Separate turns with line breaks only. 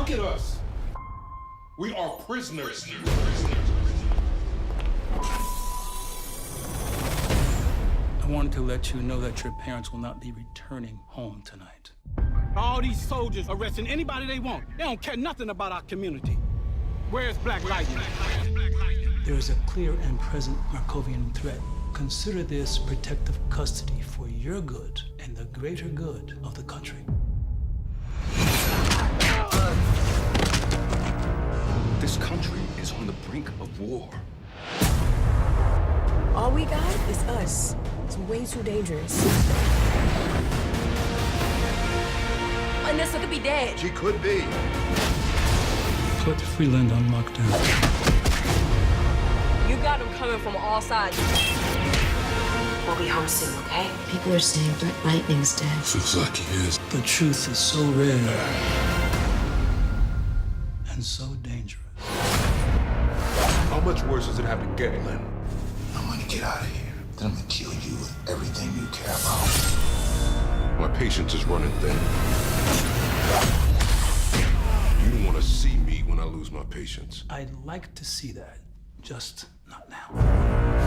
Look at us. We are prisoners.
I wanted to let you know that your parents will not be returning home tonight.
All these soldiers arresting anybody they want. They don't care nothing about our community. Where's Black Lightning?
There is a clear and present Markovian threat. Consider this protective custody for your good and the greater good of the country.
This country is on the brink of war.
All we got is us. It's way too dangerous. Anissa could be dead.
She could be.
Put Freeland on lockdown.
You got them coming from all sides. We'll be home soon, okay?
People are saying Black Lightning's dead.
Feels like he is.
The truth is so rare and so dangerous.
How much worse does it have to get, Lynn?
I'm gonna get out of here. Then I'm gonna kill you with everything you care about.
My patience is running thin. You don't want to see me when I lose my patience.
I'd like to see that, just not now.